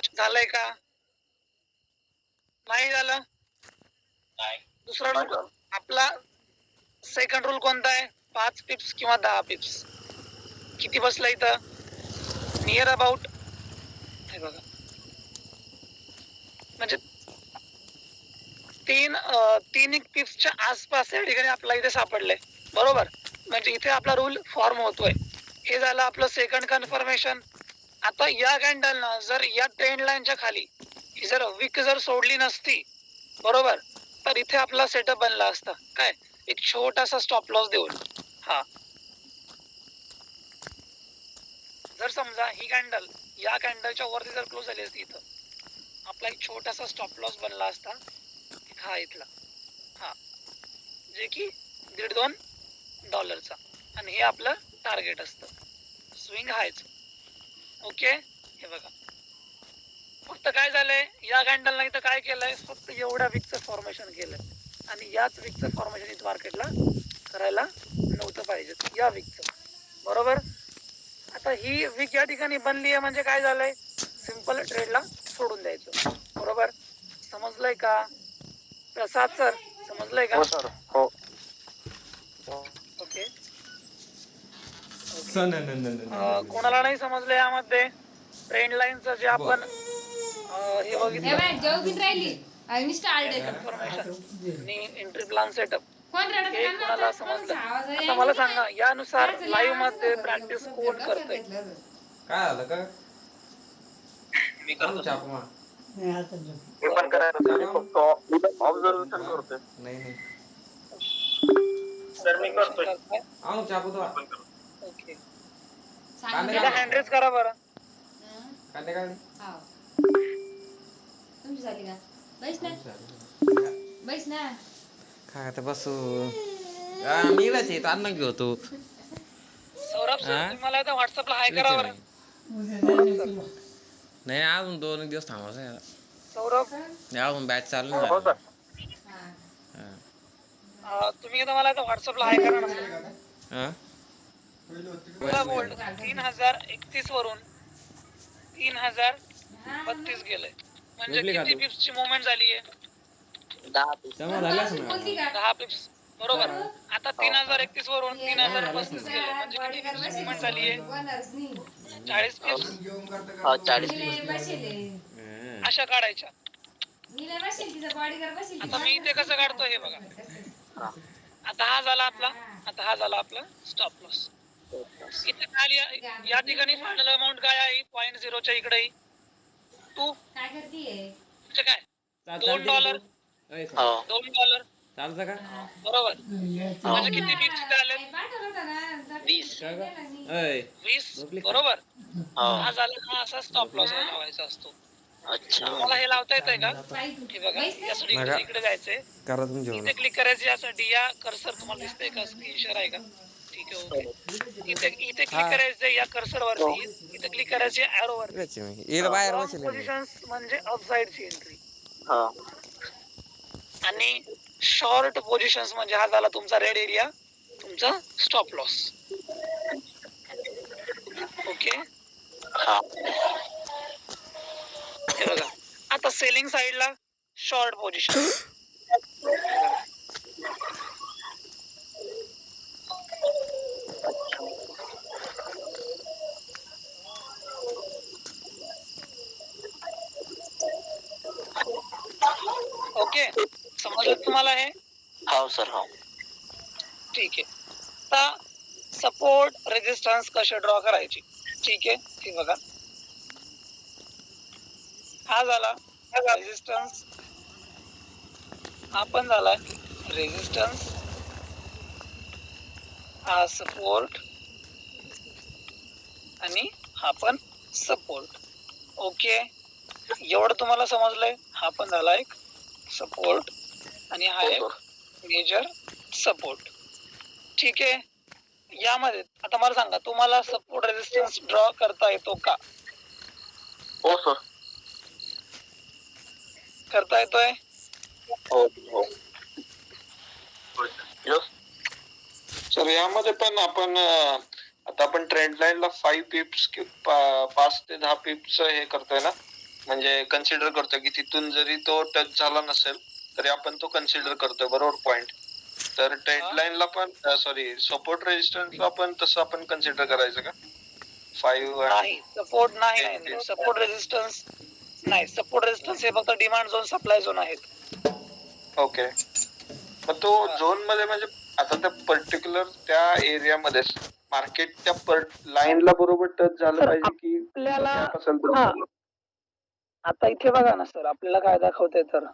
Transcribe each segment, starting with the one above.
झालंय का? नाही झालं. दुसरा रूल आपला सेकंड रूल कोणता आहे? 5 पिप्स किंवा 10 पिप्स. किती बसला इथं? नियर अबाउट हे बघा, म्हणजे 3 पिप्सच्या आसपास या ठिकाणी आपला इथे सापडलंय. बरोबर, म्हणजे इथे आपला रूल फॉर्म होतोय. हे झालं आपलं सेकंड कन्फर्मेशन. आता या कॅन्डलनं जर या ट्रेंड लाईनच्या खाली ही जर विक जर सोडली नसती, बरोबर, तर इथे आपला सेटअप बनला असता. काय? एक छोटासा स्टॉप लॉस देऊन. हा, जर समजा ही कॅन्डल या कॅन्डलच्या वरती जर क्लोज झाली असती, इथं आपला एक छोटासा स्टॉप लॉस बनला असता. हा इथला, हा, जे की $1.5 आणि हे आपलं टार्गेट असतं. स्विंग हायच. ओके, हे बघा, फक्त काय झालंय या कॅन्डल नाही तर काय केलंय, फक्त एवढ्या विकचं फॉर्मेशन केलंय आणि याच विकचं फॉर्मेशन इथं मार्केटला करायला नव्हतं पाहिजे, या विकचं. बरोबर, आता ही विक या ठिकाणी बनली आहे म्हणजे काय झालंय, सिंपल ट्रेडला सोडून द्यायचं. बरोबर, समजलंय का प्रसाद सर? समजलंय का? हो सर, हो. ओके, कोणाला नाही समजलं यामध्ये ट्रेंड लाईनचं जे आपण हे बघितलं इन्फॉर्मेशन आणि एंट्री प्लॅन सेटअप, हे कोणाला समजलं? आता मला सांगा, यानुसार लाईव्ह मध्ये प्रॅक्टिस कोण करतंय? काय झालं का? मी करतो. मी पण करायचं सर, मी फक्त ऑब्झर्वेशन करतोय. नाही सर मी करतोय. ओके, हँड रेज करा बरं. तुमची झाली का? बैस ना काय आता बसू. नीलाच येत अन्न घेतो. सौरभ सर, तुम्ही मला आता व्हॉट्सअपला हाय करा बरं. नाही, अजून 2 दिवस थांबायचं आहे. सौरभ, अजून बॅच चालू हो झाली. सर. तुम्ही आता मला आता व्हॉट्सअपला हाय करा ना सर. गोल्ड 3031 वरून 3032 गेलंय, म्हणजे किती पिप्सची मुवमेंट झाली आहे? 10 पिप्स. बरोबर, आता 3031 वरून 3035 गेले, म्हणजे किती पिप्सची मुवमेंट झाली आहे? 40 पिप्स. 40 पिप्स. अशा काढायच्या. आता मी इथे कसं काढतो हे बघा. आता हा झाला आपला स्टॉप लॉस. इथे खाली या ठिकाणी फायनल अमाऊंट काय आहे? 0.0 च्या इकडे 2 काय करतीये? म्हणजे काय, $2. $2 चालतं का? बरोबर, म्हणजे किती पिप्स इथे आले? 20. बरोबर, हा झाला, हा असा स्टॉप लॉस लावायचा असतो. अच्छा, मला हे लावता येतंय का? हे बघा, यासाठी इकडे जायचंय, करा तुमच्या इथे क्लिक करायचं. यासाठी या कर्सर तुम्हाला दिसतंय का? स्क्रीन शेअर आहे का? ठीक आहे, ओके. इथे क्लिक करायचं या कर्सर वरती, इथे क्लिक करायचे एरो वरती. बाहेर पोझिशन्स म्हणजे अपसाइडची एंट्री, हा. आणि शॉर्ट पोझिशन्स म्हणजे हा झाला तुमचा रेड एरिया, तुमचा स्टॉप लॉस. ओके, हे बघा, आता सेलिंग साइडला शॉर्ट पोझिशन. ओके, समजलं तुम्हाला हे? हो सर, हो. ठीक आहे. आता सपोर्ट रेजिस्टन्स कसे ड्रॉ करायचे? ठीक आहे, हे बघा, हा झाला रेजिस्टन्स, हा पण झालाय रेजिस्टन्स, हा सपोर्ट आणि हा पण सपोर्ट. ओके, एवढं तुम्हाला समजलंय? हा पण झाला एक सपोर्ट आणि हा एक मेजर सपोर्ट. ठीक आहे, यामध्ये आता मला सांगा, तुम्हाला सपोर्ट रेजिस्टन्स ड्रॉ करता येतो का? हो सर. करता येतोय? हो हो. यस सर, यामध्ये पण आपण आता आपण ट्रेंड लाईनला 5 पिप्स 5 ते 10 पिप्स हे करतोय ना, म्हणजे कन्सिडर करतोय की तिथून जरी तो टच झाला नसेल तरी आपण तो कन्सिडर करतोय, बरोबर पॉइंट. तर ट्रेंड लाईनला पण सॉरी सपोर्ट रेजिस्टन्सला पण तसं आपण कन्सिडर करायचं का? 5 नाही, सपोर्ट नाही, सपोर्ट रेजिस्टन्स नाही. सपोर्ट रेजिस्टन्स हे फक्त डिमांड झोन, सप्लाय झोन आहेत. ओके. मग तो झोन मध्ये म्हणजे आता त्या पर्टिक्युलर त्या एरियामध्ये मार्केट त्या लाईनला बरोबर टच झालं सर, पाहिजे की आपल्याला gap असेल तर हा, आता इथे बघा ना सर, आपल्याला काय दाखवते तर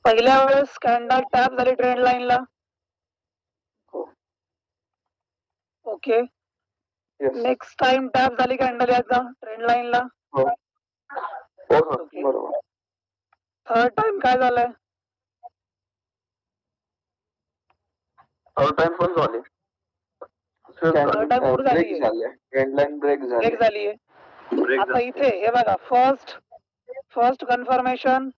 पहिल्या वेळेस कॅन्डल टॅप झाली ट्रेंड लाईनला. ओके. नेक्स्ट टाइम टॅप झाली कॅन्डल याचा ट्रेंड लाईनला. बरोबर. थर्ड टाइम काय झालंय? थर्ड टाइम पण झाली. थर्ड टाइम वर ब्रेक झालीये, झाले, ट्रेंड लाईन ब्रेक ब्रेक झाली. झालीये. आता इथे हे बघा, फर्स्ट कन्फर्मेशन,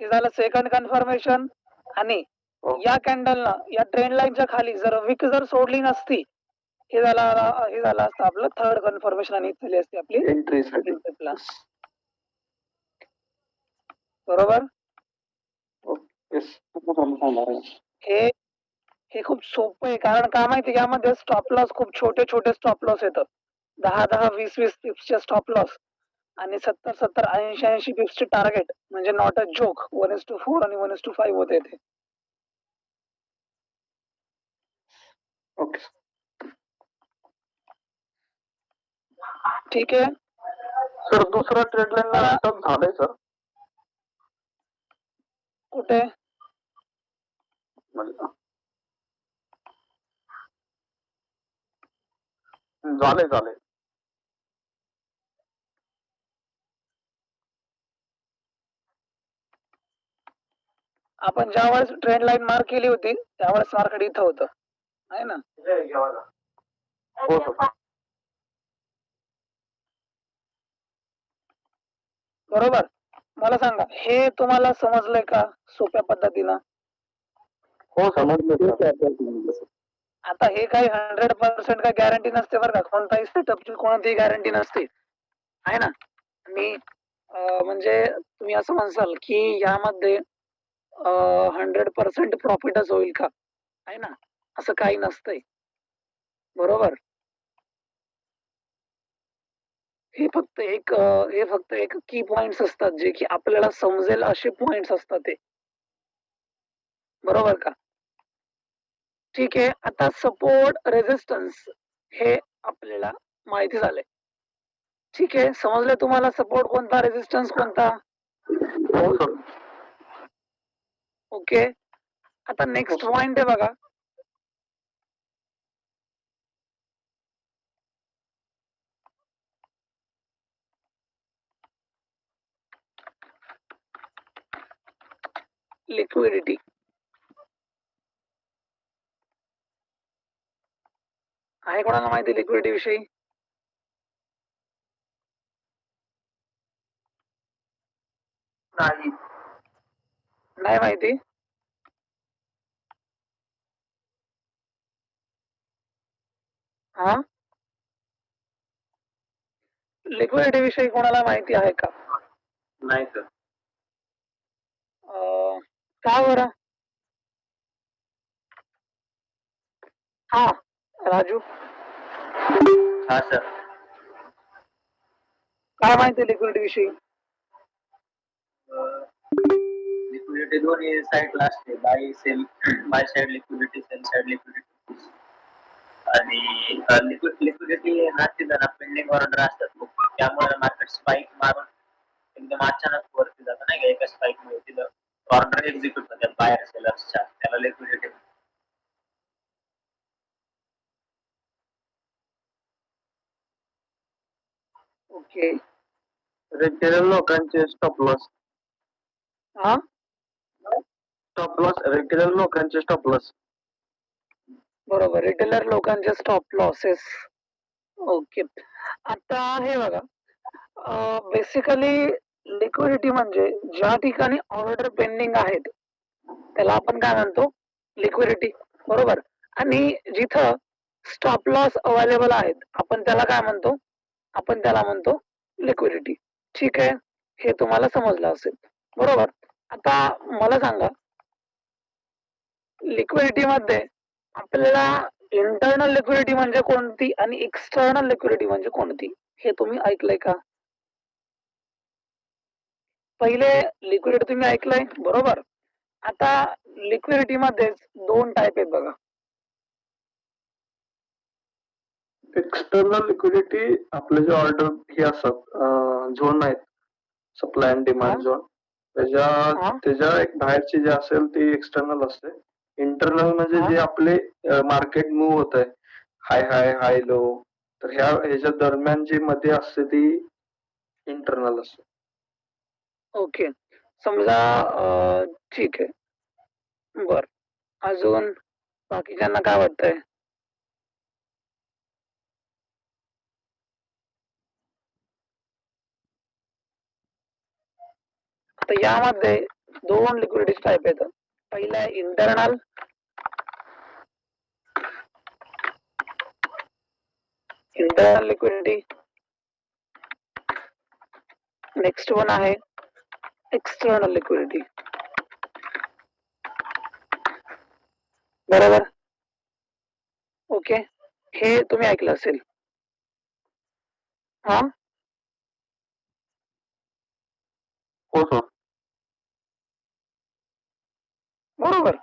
हे झालं सेकंड कन्फर्मेशन. आणि या कॅन्डलला या ट्रेंड लाईनच्या खाली जर विक जर सोडली नसती, हे झालं असतं आपलं थर्ड कन्फर्मेशन आणि झाली असती आपली एंट्री. बरोबर. येस. हे खूप सोपं आहे, कारण काय माहिती यामध्ये स्टॉप लॉस खूप छोटे छोटे स्टॉप लॉस येतं. 10 20 पिप्सचे स्टॉप लॉस आणि 70 80 पिप्सचे टार्गेट, म्हणजे नॉट अ जोक. 1:4 आणि 1:5 होते ते. ओके. ठीक आहे सर, दुसरा ट्रेड लाईन टच झालंय सर. कुठे? झालंय. आपण ज्या वेळेस ट्रेंड लाईन मार्क केली होती त्यावेळेस मार्केट इथं होतं, आहे ना. हो सर. बरोबर. मला सांगा, हे तुम्हाला समजलंय का सोप्या पद्धतीनं? हो समजलं. आता हे काही 100% काय गॅरंटी नसते बरं का, कोणताही सेटअपची कोणतीही गॅरंटी नसते, आहे ना. मी म्हणजे तुम्ही असं म्हणसाल की यामध्ये 100% प्रॉफिटच होईल का, आहे ना, असं काही नसतंय. बरोबर. हे फक्त एक की पॉइंट्स असतात जे की आपल्याला समजेल असे पॉइंट्स असतात ते. बरोबर का? ठीक आहे. आता सपोर्ट रेजिस्टन्स हे आपल्याला माहिती झालंय. ठीक आहे, समजलं तुम्हाला सपोर्ट कोणता, रेजिस्टन्स कोणता? हो सर. ओके. आता नेक्स्ट पॉइंट आहे बघा, लिक्विडिटी. आहे कोणाला माहिती लिक्विडिटी विषयी? नाही. नाही माहिती? हा, लिक्विडिटी विषयी कोणाला माहिती आहे का? नाही सर. का बरं? हा राजू, हा सर. काय माहिती लिक्विडिटी विषयी? लिक्विडिटी दोन्ही साईडला असते, buy side liquidity, sell side liquidity. आणि लिक्विडिटी नसते जरा पेंडिंग ऑर्डर असतात खूप, त्यामुळे मार्केट स्पाइक मारून एकदम अचानक वरती जातं नाही का, एका स्पाइक मध्ये तिथं ऑर्डर एक्झिक्यूट होतात बायर सेलर्सच्या, त्याला लिक्विडिटी. ओके. रिटेलर लोकांचे स्टॉप लॉस हा, रिटेलर लोकांचे स्टॉप लॉस. बरोबर. रिटेलर लोकांचे स्टॉप लॉसेस. ओके. आता हे बघा, बेसिकली लिक्विडिटी म्हणजे ज्या ठिकाणी ऑर्डर पेंडिंग आहेत त्याला आपण काय म्हणतो, लिक्विडिटी. बरोबर. आणि जिथं स्टॉप लॉस अवेलेबल आहेत आपण त्याला काय म्हणतो, आपण त्याला म्हणतो लिक्विडिटी. ठीक आहे, हे तुम्हाला समजलं असेल. बरोबर. आता मला सांगा, लिक्विडिटी मध्ये आपल्याला इंटरनल लिक्विडिटी म्हणजे कोणती आणि एक्सटर्नल लिक्विडिटी म्हणजे कोणती हे तुम्ही ऐकलंय का? पहिले लिक्विडिटी तुम्ही ऐकलंय, बरोबर. आता लिक्विडिटी मध्ये दोन टाईप आहेत बघा. एक्सटर्नल लिक्विडिटी आपले जे ऑर्डर हे असतात झोन आहेत, सप्लाय अँड डिमांड झोन, त्याच्या एक बाहेरची जे असेल ती एक्सटर्नल असते. इंटरनल म्हणजे जे आपले मार्केट मूव्ह होत आहे, हाय हाय हाय लो, तर ह्याच्या दरम्यान जी मध्ये असते ती इंटरनल असते. ओके. समजा ठीक आहे. बर, अजून बाकीच्यांना काय वाटतंय? तर यामध्ये दोन लिक्विडिटी टाईप आहेत. पहिला आहे internal, internal liquidity. Next one आहे एक्सटर्नल लिक्विडिटी. बरोबर. ओके, हे तुम्ही ऐकलं असेल. हा, हो सर. बरोबर.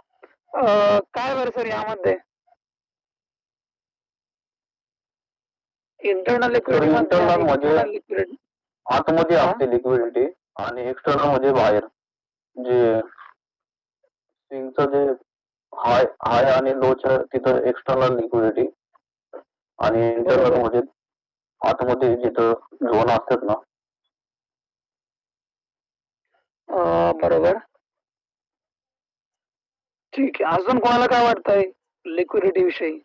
काय बरं सर यामध्ये इंटरनल लिक्विडिटी लिक्विडिटी आतमध्ये असते लिक्विडिटी आणि एक्सटर्नल म्हणजे बाहेर, जे स्विंगचं जे हाय हाय आणि लोच्या तिथं एक्सटर्नल लिक्विडिटी, आणि इंटरनल म्हणजे आतमध्ये जिथं झोन असतात ना. बरोबर. ठीक आहे, अजून कोणाला काय वाटतंय लिक्विडिटी विषयी?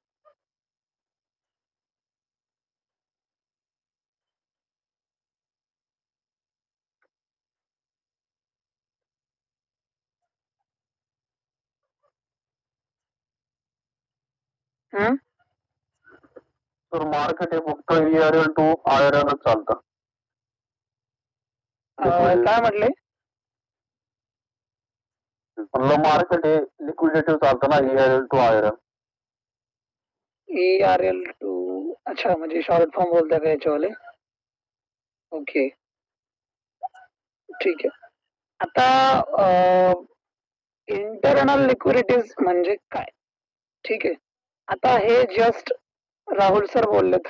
तर मार्केट हे फक्त ERL टू IRL चालतं. काय म्हटले? म्हणलं मार्केट हे लिक्विडिटी चालतं ना, ERL to IRL. ERL to, अच्छा, म्हणजे शॉर्ट फॉर्म बोलता का याच्यावाले? ओके, ठीक आहे. आता इंटरनल लिक्विडिटीज म्हणजे काय? ठीक आहे, आता हे जस्ट राहुल सर बोललेत.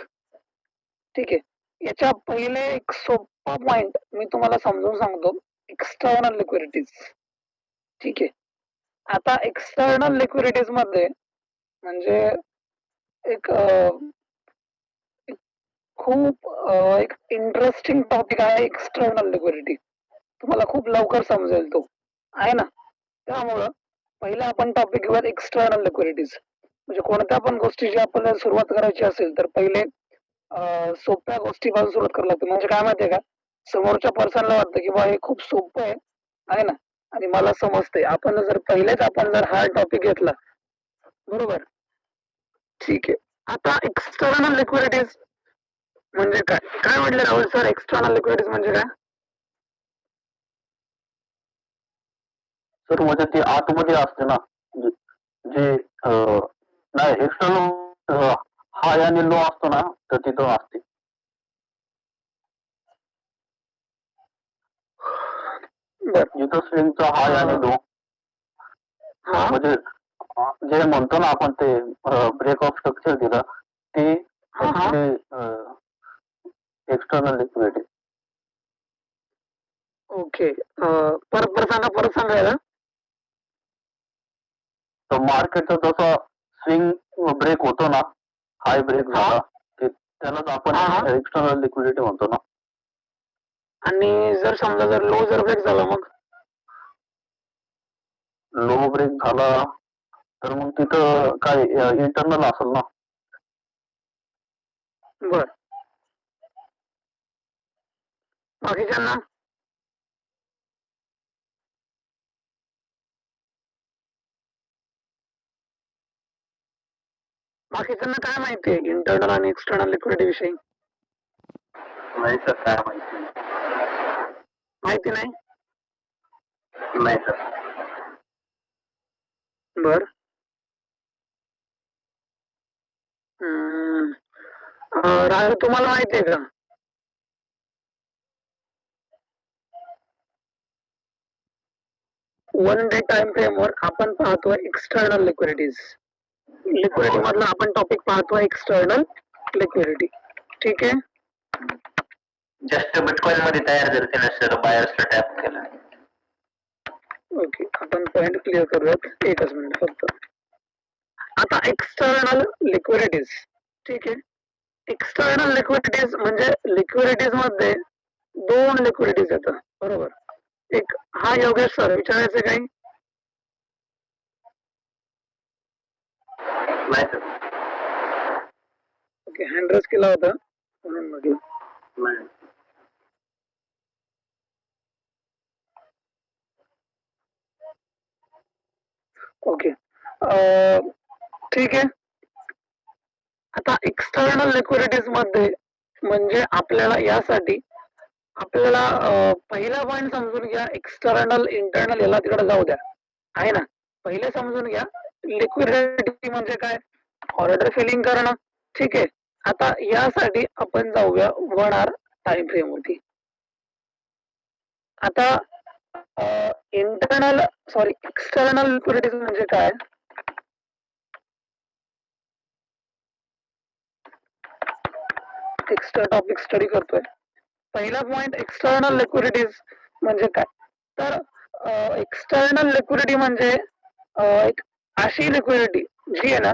ठीक आहे, याच्या पहिले एक सोपा पॉइंट मी तुम्हाला समजून सांगतो, एक्सटर्नल लिक्विडिटीज. ठीक आहे. आता एक्सटर्नल लिक्विडिटीज मध्ये म्हणजे एक खूप एक इंटरेस्टिंग टॉपिक आहे एक्सटर्नल लिक्विडिटी. तुम्हाला खूप लवकर समजेल तो, आहे ना. त्यामुळं पहिला आपण टॉपिक घेऊयात एक्सटर्नल लिक्विडिटीज. म्हणजे कोणत्या पण गोष्टीची आपल्याला सुरुवात करायची असेल तर पहिले सोप्या गोष्टीपासून सुरुवात करावी लागते. म्हणजे काय माहितीये का, समोरच्या पर्सनला वाटतं की बा हे खूप सोपं आहे ना, आणि मला समजते. आपण जर हा टॉपिक घेतला, बरोबर, ठीक आहे. आता एक्सटर्नल लिक्विडिटीज म्हणजे काय, काय म्हटलं राहुल सर, एक्सटर्नल लिक्विडिटीज म्हणजे काय? सर म्हणजे ते आतमध्ये असते ना, जे नाही, एक्सटर्नल हाय आणि लो असतो ना, तर तिथं असते. जिथं स्विंगचा हाय आणि लो, म्हणजे जे म्हणतो ना आपण ते ब्रेक ऑफ स्ट्रक्चर दिलं, ते एक्सटर्नल लिक्विडिटी. ओके, परत सांगायला. तर मार्केटचा जसा स्विंग ब्रेक होतो ना, हाय ब्रेक झाला, त्यालाच आपण एक्सटर्नल लिक्विडिटी म्हणतो ना. आणि जर समजा जर लो जर ब्रेक झाला मग लो ब्रेक झाला तर मग तिथं काय इंटरनल असेल ना. बर बाकीच्यांना बाकीच्यांना काय माहिती आहे इंटरनल आणि एक्सटर्नल लिक्विडिटी विषयी? नाही सर, काय माहिती माहिती नाही. नाही सर. बर राहुल तुम्हाला माहिती आहे का वन डे टाइम फ्रेमवर आपण पाहतोय एक्सटर्नल लिक्विडिटीज. लिक्विडिटी मधला आपण टॉपिक पाहतोय एक्सटर्नल लिक्विडिटी. ठीक आहे. जस्ट बिटकॉइन मध्ये तयार जर केलं सर बायर्सला टॅप केलं. ओके आपण पॉइंट क्लिअर करूयात एकच मिनिट फक्त. आता एक्सटर्नल लिक्विडिटीज. ठीक आहे. एक्सटर्नल लिक्विडिटीज म्हणजे लिक्विडिटीज मध्ये दोन लिक्विडिटीज येतात बरोबर. एक हा योगेश सर विचारायचं काही? नाही सर. ओके हँड रेज केला होता म्हणून म्हटलं. नाही. ओके ठीक आहे. आता एक्सटर्नल लिक्विडिटीज मध्ये म्हणजे आपल्याला यासाठी आपल्याला पहिला पॉइंट समजून घ्या. एक्सटर्नल इंटरनल याला तिकडे जाऊ द्या आहे ना. पहिले समजून घ्या लिक्विडिटी म्हणजे काय, ऑर्डर फिलिंग करणं. ठीक आहे. आता यासाठी आपण जाऊया 1 hour टाइम फ्रेम वरती. आता इंटरनल सॉरी एक्सटर्नल लिक्विडिटीज म्हणजे काय, एक्स्ट्रा टॉपिक स्टडी करतोय. पहिला पॉइंट एक्सटर्नल लिक्विडिटीज म्हणजे काय, तर एक्सटर्नल लिक्विडिटी म्हणजे एक अशी लिक्विडिटी जी आहे ना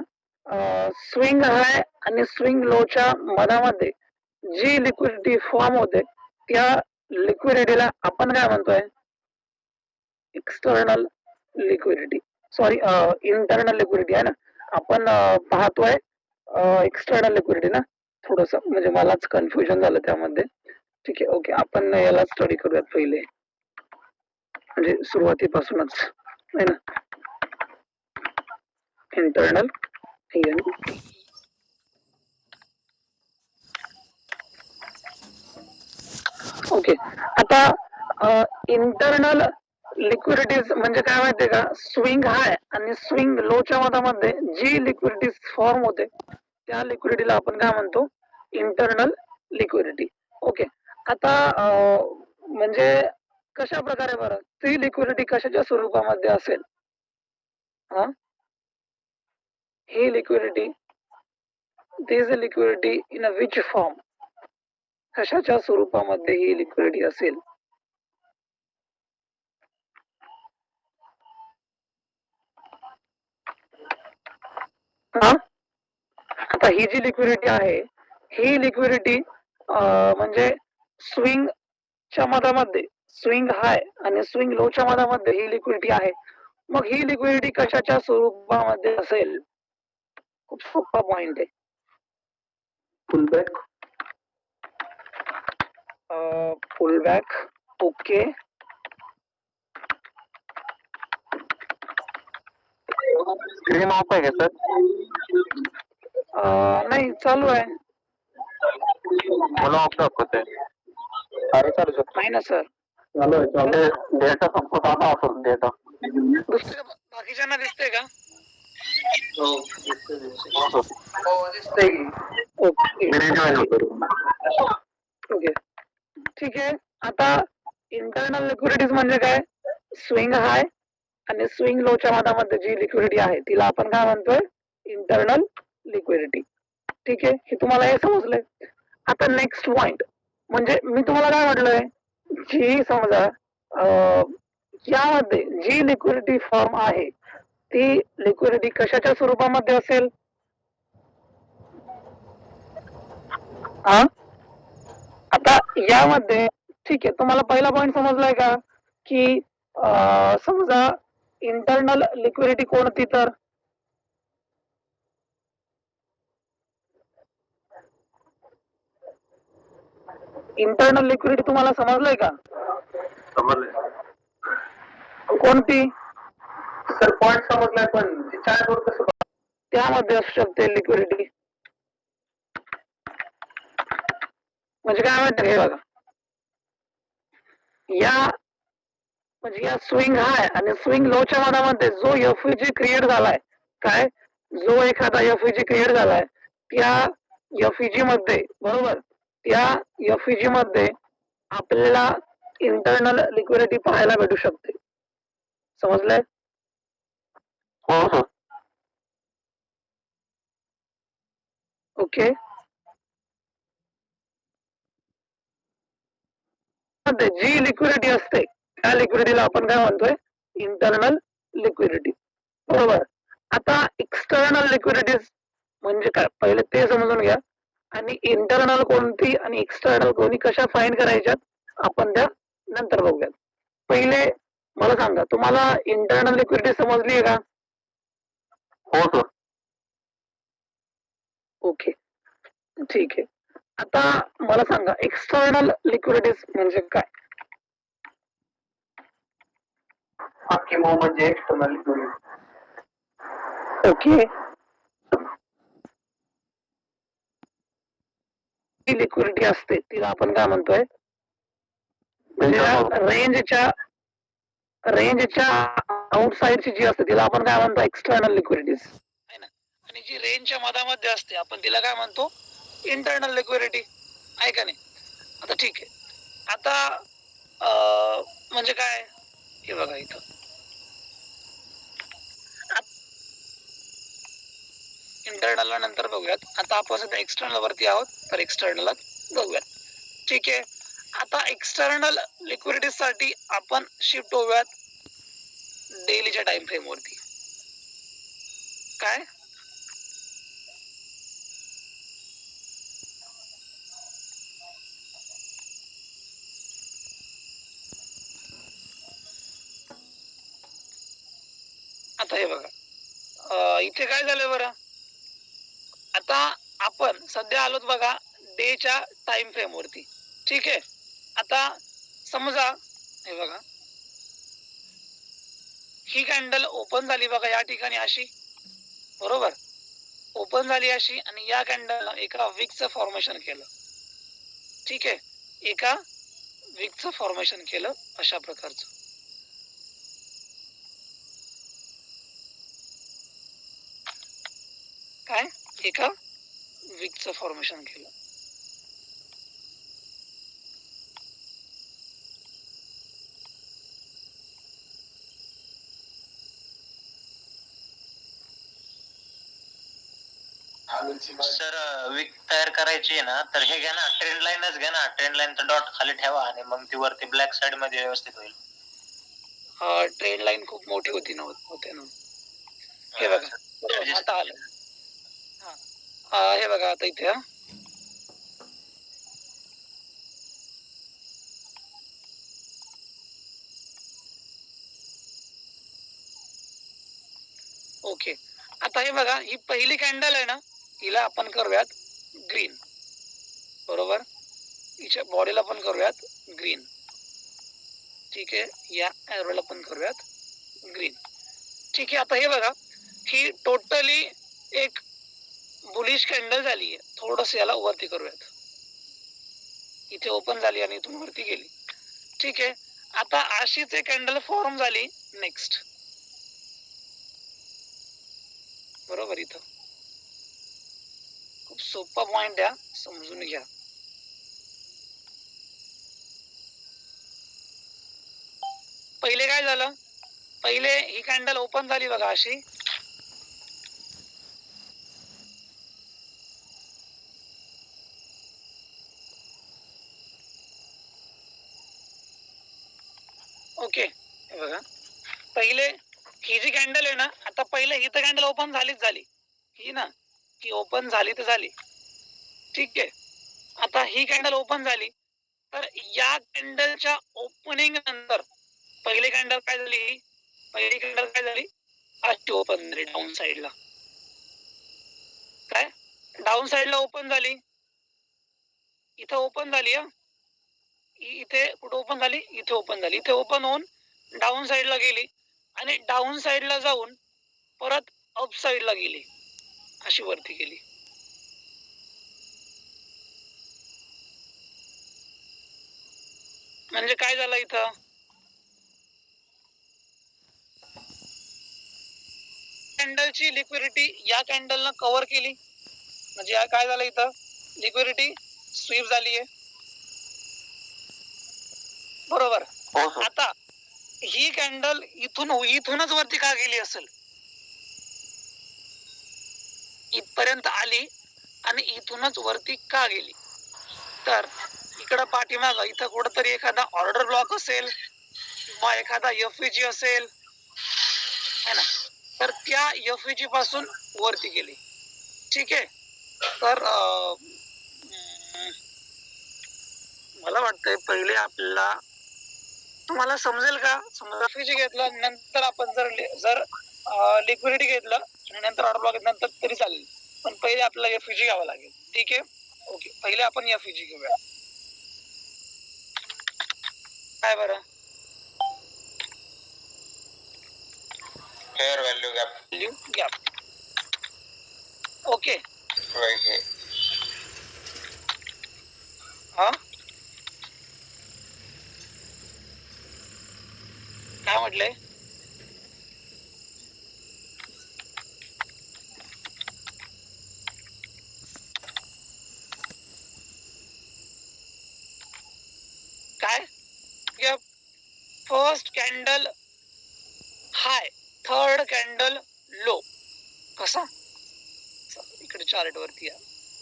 स्विंग हाय आणि स्विंग लोच्या मधामध्ये जी लिक्विडिटी फॉर्म होते त्या लिक्विडिटीला आपण काय म्हणतोय, external liquidity. Sorry internal liquidity आहे ना. आपण पाहतोय एक्सटर्नल लिक्विडिटी ना. थोडस म्हणजे मलाच कन्फ्युजन झालं त्यामध्ये. ठीक आहे. ओके आपण याला स्टडी करूयात पहिले म्हणजे सुरुवातीपासूनच आहे ना. Internal okay. आता इंटरनल लिक्विडिटीज म्हणजे काय माहितीये का, स्विंग हाय आणि स्विंग लोच्या मधामध्ये जी लिक्विडिटी फॉर्म होते त्या लिक्विडिटीला आपण काय म्हणतो, इंटरनल लिक्विडिटी. ओके. आता म्हणजे कशा प्रकारे बरं ती लिक्विडिटी कशाच्या स्वरूपामध्ये असेल, हा ही liquidity this liquidity in a which form, कशाच्या स्वरूपामध्ये ही लिक्विडिटी असेल. हा आता ही जी लिक्विडिटी आहे ही लिक्विडिटी म्हणजे स्विंग च्या मधामध्ये स्विंग हाय आणि स्विंग लोच्या मधामध्ये ही लिक्विडिटी आहे. मग ही लिक्विडिटी कशाच्या स्वरूपामध्ये असेल, खूप सोपा पॉइंट आहे. Fullback. Pullback. Okay. Screen of आहे का सर? नाही चालू आहे. मला ऑफ दाखवत आहे. अरे चालू शकतो. नाही ना सर. चालू आहे. चालू आहे. डेटा संपत आला असेल डेटा. दुसऱ्या बाकीच्यांना दिसते का? ओके ठीक आहे. आता इंटरनल लिक्विडिटीज म्हणजे काय, स्विंग हाय आणि स्विंग लोच्या मधामध्ये जी लिक्विडिटी आहे तिला आपण काय म्हणतोय, इंटरनल लिक्विडिटी. ठीक आहे. हे तुम्हाला हे समजलंय. आता नेक्स्ट पॉइंट म्हणजे मी तुम्हाला काय म्हटलंय, जी समजा यामध्ये जी लिक्विडिटी फॉर्म आहे ती लिक्विडिटी कशाच्या स्वरूपामध्ये असेल, आता यामध्ये ठीक आहे, तुम्हाला पहिला पॉईंट समजलाय का की समजा इंटरनल लिक्विडिटी कोणती, तर इंटरनल लिक्विडिटी तुम्हाला समजलंय का? समजलंय कोणती? सर पॉईंट समजलाय पण चार्टवर कसं त्यामध्ये असू शकते लिक्विडिटी. म्हणजे काय माहिती हे बघा, या म्हणजे या स्विंग हाय आणि स्विंग लोच्या मधामध्ये जो एफईजी क्रिएट झालाय, काय जो एखादा एफईजी क्रिएट झालाय त्या एफईजी मध्ये, बरोबर, त्या एफईजी मध्ये आपल्याला इंटरनल लिक्विडिटी पाहायला भेटू शकते. समजलंय? हो सर. ओके. जी लिक्विडिटी असते त्या लिक्विडिटीला आपण काय म्हणतोय, इंटरनल लिक्विडिटी. बरोबर. आता एक्सटर्नल लिक्विडिटी म्हणजे काय पहिले ते समजून घ्या, आणि इंटरनल कोणती आणि एक्सटर्नल कोणी कशा फाइंड करायच्यात आपण त्या नंतर बघूयात. पहिले मला सांगा, तुम्हाला इंटरनल लिक्विडिटी समजली आहे का? हो सर. ओके, ठीक आहे. आता मला सांगा एक्सटर्नल लिक्विडिटी म्हणजे काय? किंवा म्हणजे एक्सटर्नल लिक्विडिटी. ओके. जी लिक्विडिटी असते तिला आपण काय म्हणतोय, म्हणजे रेंजच्या आउटसाइडची जी असते तिला आपण काय म्हणतो, एक्सटर्नल लिक्विडिटीज. आणि जी रेंजच्या मधामध्ये असते आपण तिला काय म्हणतो, इंटरनल लिक्विडिटी. आहे का नाही? आता ठीक आहे. आता म्हणजे काय, हे बघा इथं इंटरनल नंतर बघूयात. आता आपण सध्या एक्सटर्नल वरती आहोत, तर एक्सटर्नल बघूयात. ठीक आहे. आता एक्सटर्नल लिक्विडिटी साठी आपण शिफ्ट होऊयात डेलीच्या टाइम फ्रेम वरती. काय आता हे बघा, इथे काय झालं बरं, आता आपण सध्या आलोत बघा डेच्या टाइम फ्रेम वरती. ठीक आहे. आता समजा हे बघा, ही कॅन्डल ओपन झाली बघा या ठिकाणी अशी, बरोबर, ओपन झाली अशी, आणि या कॅन्डल एका विकचं फॉर्मेशन केलं. ठीक आहे, एका विकचं फॉर्मेशन केलं अशा प्रकारचं. काय, एका विकचं फॉर्मेशन केलं. सर विक तयार करायची आहे ना, तर हे घ्या ना, ट्रेंड लाईनच घ्या ना, ट्रेंड लाईनचा डॉट खाली ठेवा आणि मग ती वरती ब्लॅक साइड मध्ये व्यवस्थित होईल. ट्रेंड लाईन खूप मोठी होती ना, होते ना. हे बघा आता आलं. हे बघा आता इथे, ओके. आता हे बघा, ही पहिली कॅन्डल आहे ना, हिला आपण करूयात ग्रीन, बरोबर, हिच्या बॉडीला पण करूयात ग्रीन. ठीक आहे, या एरोला पण करूयात ग्रीन. ठीक आहे. आता हे बघा, ही टोटली एक बुलिश कॅन्डल झाली आहे. थोडस याला वरती करूयात, इथे ओपन झाली आणि इथून वरती गेली. ठीक आहे. आता अशीच एक कॅन्डल फॉर्म झाली नेक्स्ट, बरोबर. इथं खूप सोपा पॉइंट आहे, समजून घ्या. पहिले काय झालं, पहिले ही कॅन्डल ओपन झाली बघा अशी, ओके. हे बघा, पहिले ही जी कॅन्डल आहे ना, आता पहिले ही तर कॅन्डल ओपन झालीच झाली, ही ना, ही ओपन झाली तर झाली. ठीक आहे. आता ही कॅन्डल ओपन झाली, तर या कॅन्डलच्या ओपनिंग नंतर पहिली कॅन्डल काय झाली, पहिली कॅन्डल काय झाली, अशी ओपन झाली डाऊन साईडला. काय डाऊन साईडला ओपन झाली, इथं ओपन झाली. इथे कुठे ओपन झाली, इथे ओपन झाली. इथे ओपन होऊन डाऊन साईडला गेली आणि डाऊन साईडला जाऊन परत अप साईडला गेली, अशी वरती गेली. म्हणजे काय झालं इथं, कॅन्डलची लिक्विडिटी या कॅन्डलनं कव्हर केली. म्हणजे काय झालं इथं, लिक्विडिटी स्वीप झालीये. बरोबर. आता ही कॅन्डल इथूनच वरती का गेली असेल, इथपर्यंत आली आणि इथूनच वरती का गेली, तर इकडं पाठीमाग इथं कुठंतरी एखादा ऑर्डर ब्लॉक असेल किंवा एखादा एफईजी असेल है ना, तर त्या एफईजी पासून वरती गेली. ठीक आहे. तर मला वाटतंय पहिले आपल्याला, तुम्हाला समजेल का, समजा एफईजी घेतलं नंतर आपण जर लिक्विडिटी घेतलं आणि नंतर ऑर्डर ब्लॉक नंतर तरी चालेल, पण पहिले आपल्याला एफईजी घ्यावं लागेल. ठीक आहे. ओके, पहिले आपण एफईजी घेऊया. काय बरं, fair value gap. Value gap. Okay. हा काय म्हटलंय, काय gap, first candle high, third candle low. कसा, इकडे चार्ट वरती या,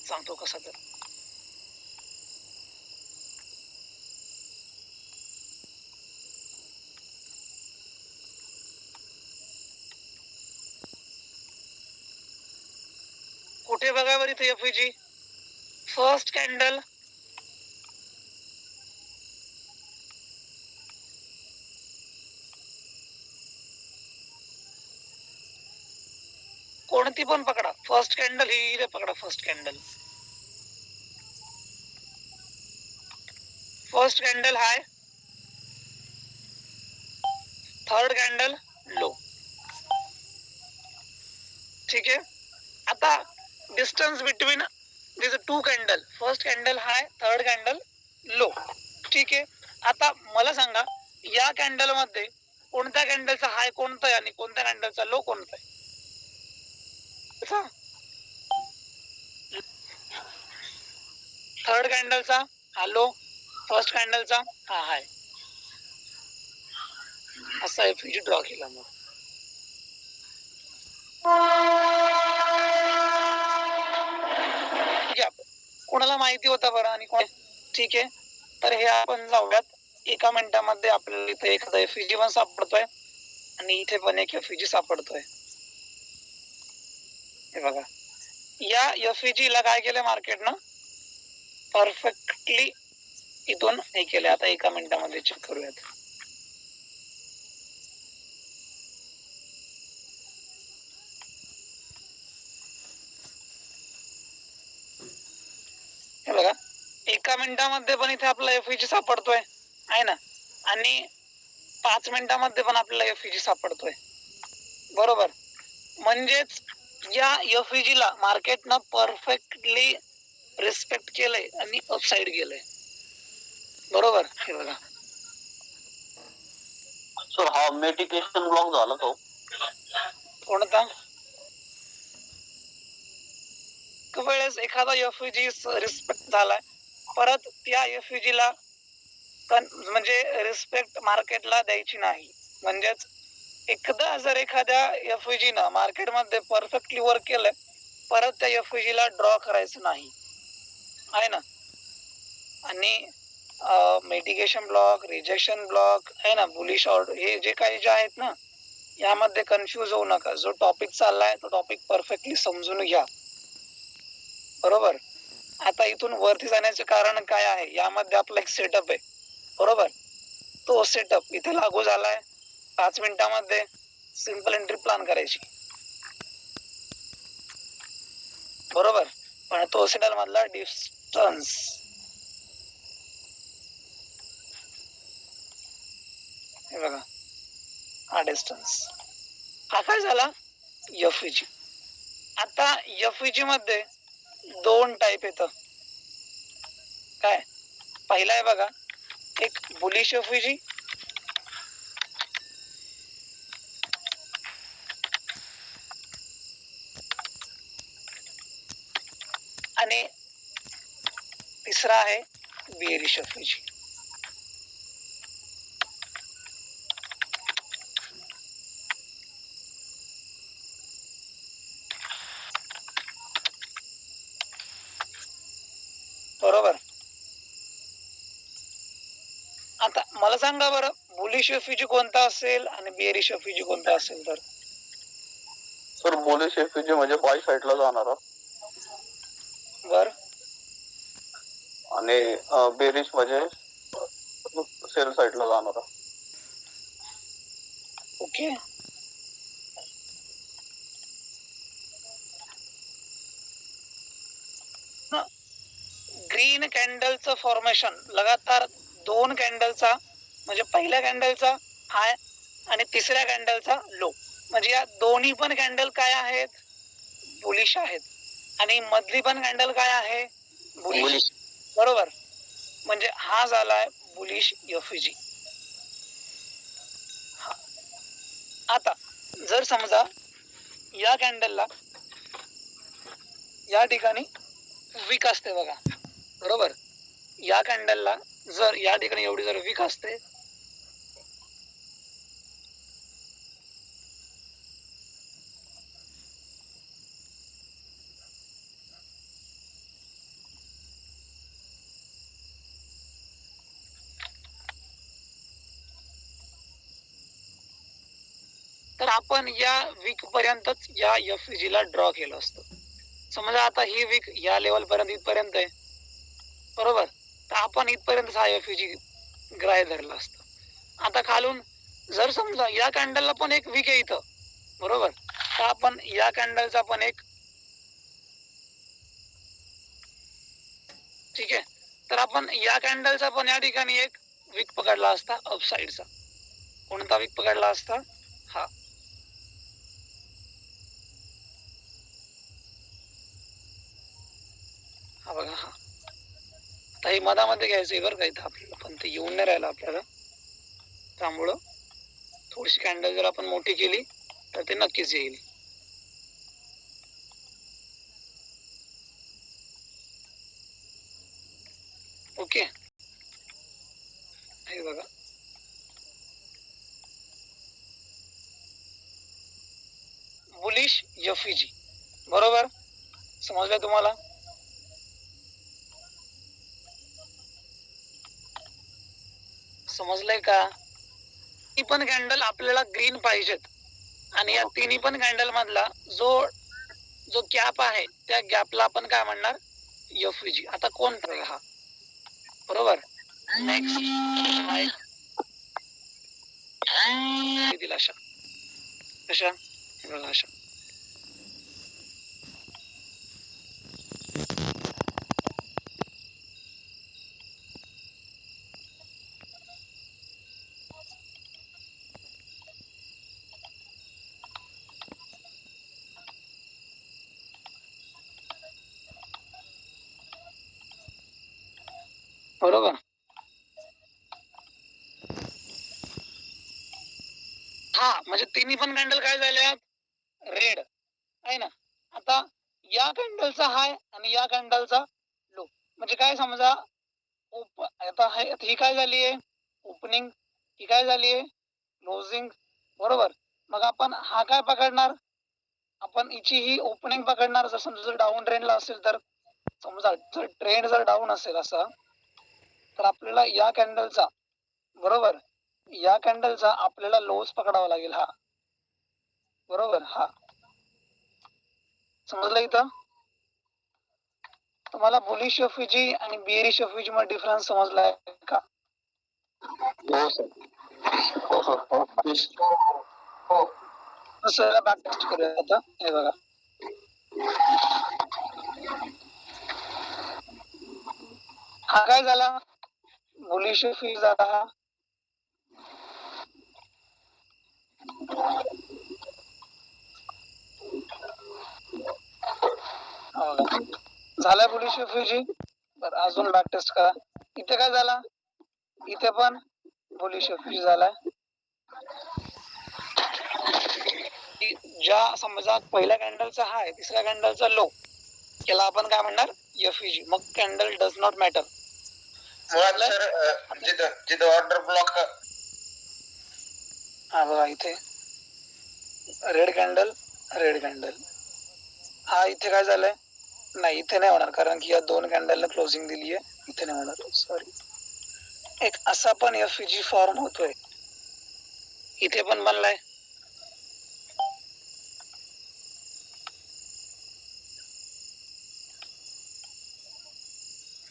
सांगतो कसा. तर कुठे बघा बरं इथे एफईजी, फर्स्ट कॅन्डल कोणती पण पकडा, फर्स्ट कॅन्डल ही पकडा, first candle, first candle high, third candle low. ठीक आहे. आता distance between this two candle, first candle high, third candle low. ठीक आहे. आता मला सांगा या कॅन्डल मध्ये कोणत्या कॅन्डलचा हाय कोणता आहे आणि कोणत्या कॅन्डलचा लो कोणता आहे. थर्ड कॅन्डलचा हा लो, फर्स्ट कॅन्डलचा हा हाय. असा एफईजी ड्रॉ केला. मग कोणाला माहिती होता बरं आणि कोण. ठीक आहे. तर हे आपण जाऊयात, एका मिनिटामध्ये आपल्याला इथे एखादा एफईजी पण सापडतोय आणि इथे पण एक एफईजी सापडतोय. हे बघा, या एफईजी ला काय केलं मार्केटनं, परफेक्टली इथून हे केले. आता एका मिनिटामध्ये चेक करूयात. हे बघा, एका मिनिटामध्ये पण इथे आपला एफईजी सापडतोय आहे ना, आणि 5 मिनिटामध्ये पण आपल्याला एफईजी सापडतोय. बरोबर. म्हणजेच या एफईजी ला मार्केटनं परफेक्टली रिस्पेक्ट केलंय आणि अपसाइड गेलंय. बरोबर. हे बघा, सर हा मेडिकेशन ब्लॉक झाला तो कोणता, वेळेस एखादा एफईजी रिस्पेक्ट झालाय, परत त्या एफईजी ला म्हणजे रिस्पेक्ट मार्केटला द्यायची नाही. म्हणजेच एकदा जर एखाद्या एफईजी न मार्केटमध्ये परफेक्टली वर्क केलंय, परत त्या एफईजी ला ड्रॉ करायचं नाही, आहे ना. आणि मिटिगेशन ब्लॉक, रिजेक्शन ब्लॉक आहे ना, बुलिश ऑर्डर, हे जे काही जे आहेत ना, यामध्ये कन्फ्युज होऊ नका. जो टॉपिक चाललाय तो टॉपिक परफेक्टली समजून घ्या. बरोबर. आता इथून वरती जाण्याचे कारण काय आहे, यामध्ये आपला एक सेटअप आहे बरोबर. तो सेटअप इथे लागू झालाय. 5 मिनिटांमध्ये सिंपल एंट्री प्लॅन करायची बरोबर. पण तो सेटअप मधला डिस्टन्स हे बघा, हा डिस्टन्स हा काय झाला एफईजी. आता एफईजी मध्ये 2 टाईप येतं. काय पहिला आहे बघा, एक बुलिश एफईजी आणि तिसरा आहे बियरिश एफईजी. बरोबर. आता मला सांगा बरं, बुलिश एफईजी कोणता असेल आणि बियरिश एफईजी कोणता असेल तर. सर बुलिश एफईजी म्हणजे बाय साईडला जाणारा बर. आणि बेरिश म्हणजे सेल साईडला जाणारा. ओके. ग्रीन कॅन्डलचं फॉर्मेशन लगातार 2 कॅन्डलचा, म्हणजे पहिल्या कॅन्डलचा हाय आणि तिसऱ्या कॅन्डलचा लो, म्हणजे या दोन्ही पण कॅन्डल काय आहेत, बुलिश आहेत. आणि मधली पण कॅन्डल काय आहे, बुलिश. बरोबर. म्हणजे हा झालाय बुलिश एफईजी. आता जर समजा या कॅन्डलला या ठिकाणी वीक असते बघा बरोबर. या कॅन्डलला जर या ठिकाणी एवढी जर वीक असते, तर आपण या वीक पर्यंतच या एफईजी ला ड्रॉ केलं असतं. समजा आता ही वीक या लेवल पर्यंत इथपर्यंत आहे बरोबर, तर आपण इथपर्यंत हा एफईजी ग्राह्य धरला असतं. आता खालून जर समजा या कॅन्डलला पण एक वीक आहे इथं बरोबर, तर आपण या कॅन्डलचा पण एक, ठीक आहे, तर आपण या कॅन्डलचा पण या ठिकाणी एक वीक पकडला असता अपसाइडचा. कोणता वीक पकडला असता, हा. हा बघा, हा. आता हे मधामध्ये घ्यायचंय बरं का इथं आपल्याला, पण ते येऊन नाही राहिलं आपल्याला, त्यामुळं थोडीशी कॅन्डल जर आपण मोठी केली तर ते नक्कीच येईल. ओके. हे बघा, बुलिश एफईजी बरोबर. समजलं तुम्हाला. समजलंय का. ही पण कॅन्डल आपल्याला ग्रीन पाहिजेत आणि या तिन्ही पण कॅन्डल मधला जो जो गॅप आहे त्या गॅपला आपण काय म्हणणार, एफईजी. आता कोण हा बरोबर. नेक्स्ट अशा कशा, बघा अशा. बरोबर. हा म्हणजे तिन्ही पण कॅन्डल काय झाल्या, रेड आहे ना. आता या कॅन्डलचा हाय आणि या कॅन्डलचा लो, म्हणजे काय समजा आता ही काय झाली आहे ओपनिंग, ही काय झाली आहे क्लोजिंग बरोबर. मग आपण हा काय पकडणार, आपण हिची ही ओपनिंग पकडणार. जर समजा जर डाऊन ट्रेंडला असेल तर, समजा जर ट्रेंड जर डाऊन असेल असा, तर आपल्याला या कॅन्डलचा बरोबर, या कॅन्डलचा आपल्याला लोज पकडावा लागेल हा बरोबर. हा समजलं इथं. तर तुम्हाला बुलिश एफईजी आणि बियरिश एफईजी मध्ये डिफरन्स समजलाय का? हो सर. हो हो हो. सर बॅक टेस्ट करूया आता. हे बघा, हा काय झाला? बुलिश एफईजी झाला हा. हा बघा. झाला बुलिश एफईजी. बरं, अजून बॅक टेस्ट करा. इथे काय झाला? इथे पण बुलिश एफईजी झालाय. ज्या समजा पहिल्या कॅन्डलचा हाय, तिसऱ्या कॅन्डलचा लो, याला आपण काय म्हणणार? एफईजी. मग कॅन्डल डज नॉट मॅटर. मुळात सर जिथं ऑर्डर ब्लॉक. हा बघा, इथे रेड कॅन्डल, रेड कॅन्डल. हा इथे काय झालंय? नाही, इथे नाही होणार, कारण की या दोन कॅन्डलला क्लोजिंग दिली आहे. इथे नाही होणार, सॉरी. एक असा पण एफईजी फॉर्म होतोय, इथे पण बनलाय.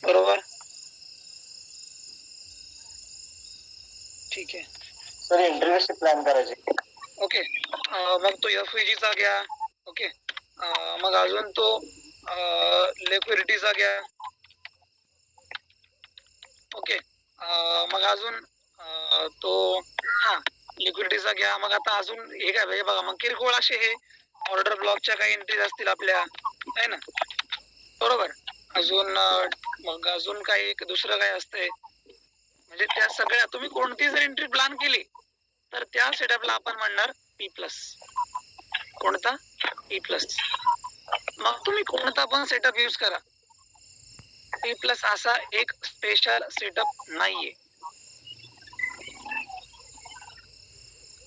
बरोबर, ठीक आहे. सर एंट्री कशी प्लॅन करायची? ओके, मग तो एफईजीचा घ्या. ओके, मग अजून तो लिक्विडिटीचा घ्या. ओके, मग अजून तो हा लिक्विडिटीचा घ्या. मग आता अजून हे काय हे बघा, मग किरकोळ असे हे ऑर्डर ब्लॉकच्या काही एंट्रीज असतील आपल्या, आहे ना? बरोबर. अजून मग अजून काही एक दुसरं काय असतंय, म्हणजे त्या सगळ्या तुम्ही कोणती जर एंट्री प्लॅन केली तर त्या सेटअपला आपण म्हणणार पी प्लस. कोणता? P plus. मग तुम्ही कोणता पण सेटअप यूज करा, पी प्लस असा एक स्पेशल सेटअप नाहीये.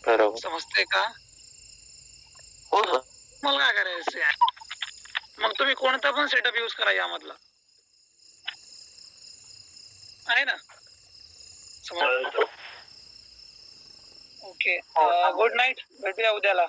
बरोबर. समजते का? हो सर. मला काय करायचं? मग तुम्ही कोणता पण सेटअप यूज करा यामधला, आहे ना? समजलं? Okay, good night. भेटूया उद्याला.